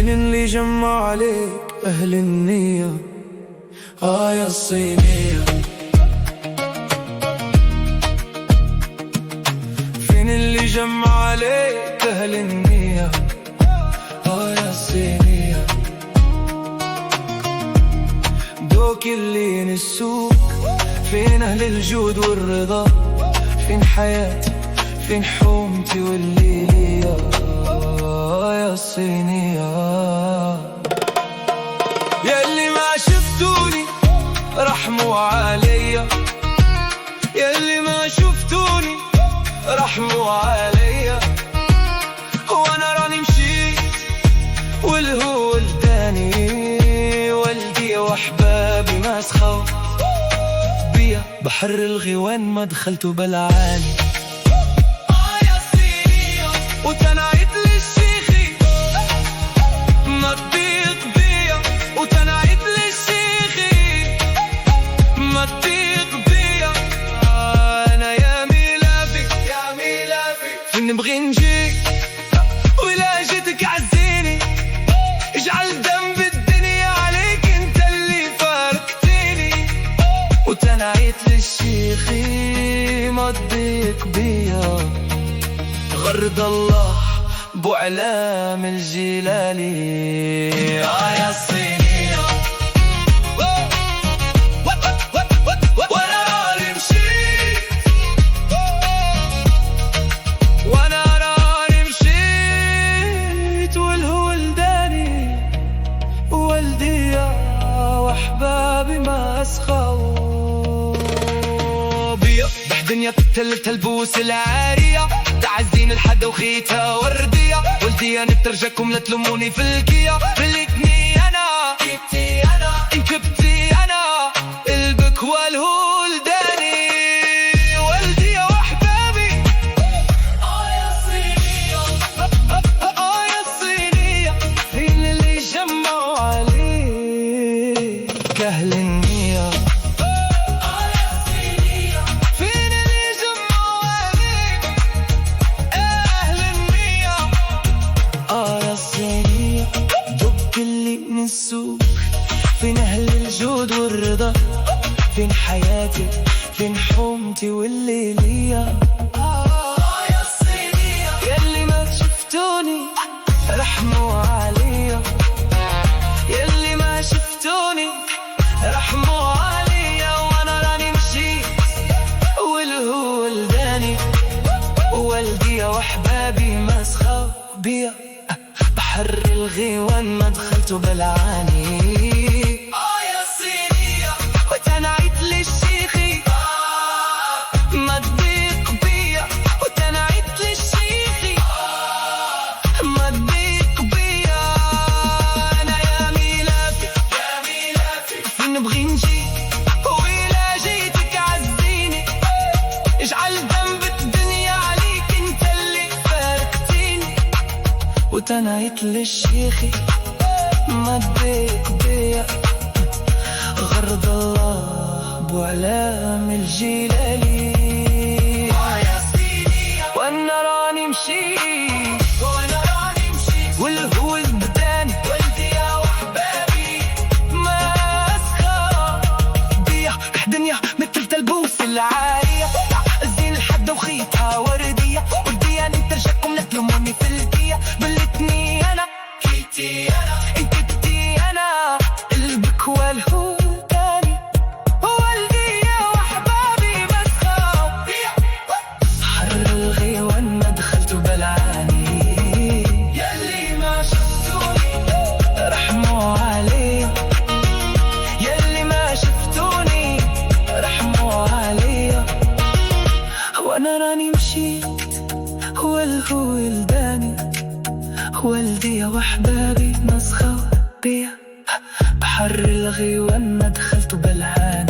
فين اللي جمع عليك أهل النية؟ يا الصينية. فين اللي جمع عليك أهل النية؟ يا الصينية. دوك اللي نسوك، فين أهل الجود والرضا؟ فين حياتي، فين حومتي واللي ليا؟ يا الصينية. ياللي ما شفتوني رحموا عليا، ياللي ما شفتوني رحموا عليا. وانا راني مشيت والهو ولداني، والدي واحبابي ما سخوا بيا. بحر الغيوان ما دخلتو بالعالي. يا الصينية. وتنعيت للشيخي ما تضيق بيا، وتنعيت للشيخي ما تضيق بيا. انا يا ميلافي يا ميلافي، فين نبغي نجي ولا جيتك عزيني. اجعل ذنب الدنيا عليك انت اللي فارقتيني. وتنعيت للشيخي ما تضيق بيا. غرد الله بو علام الجلالي. يا الصينية. وانا راني مشيت، وانا راني مشيت والهو ولداني، والدي واحبابي ما اسخوا بيا. بحدنيا قتلت البوس العارية، تعزين الحدا وخيتها وردية. والدي انا بترجاكم لا تلوموني في الكيا، بلتني انا كبتي انا انكبتي انا البك والهو ولداني، والدي واحبابي. يا الصينية. يا الصينية. فين اللي جمعوا عليك أهل النية؟ فين أهل الجود والرضا؟ فين حياتي، فين حومتي واللي ليا؟ يا الصينية. ياللي ما شفتوني رحموا عليا، ياللي ما شفتوني رحموا عليا. وانا راني مشيت والهو ولداني، والدي واحبابي ما سخوا بيا. بحر الغيوان ما دخلتو بالعاني. يا الصينية. وتنعيت للشيخي ما تضيق بيا، وتنعيت للشيخي ما تضيق بيا. انا يا ميلافي يا ميلافي، فين نبغي نجي وإلا جيتك عزيني. اجعل ذنب الدنيا عليك انت اللي فارقتيني. وتنعيت للشيخي ما تضيق بيا. غرد الله بو علام الجلالي. يا الصينية. وانا راني مشيت، وانا راني مشيت والهو ولداني، والدي واحبابي ما اسخوا بيا. الدنيا مثل تلبوس العارية، زين الحدا وخيتها وردية. والدي انا ترجاكم لا تلوموني في الكيا، بلتني انا كيتي انا انكبتي انا البك والهو ولداني، والدي واحبابي ما سخوا بيا. بحر الغيوان ما دخلتو بالعاني، ياللي ما شفتوني رحموا عليا، ياللي ما شفتوني رحموا عليا. وانا راني مشيت والهو ولداني، والدي واحبابي ما سخوا بيا. بحر الغيوان ما دخلتو بالعاني.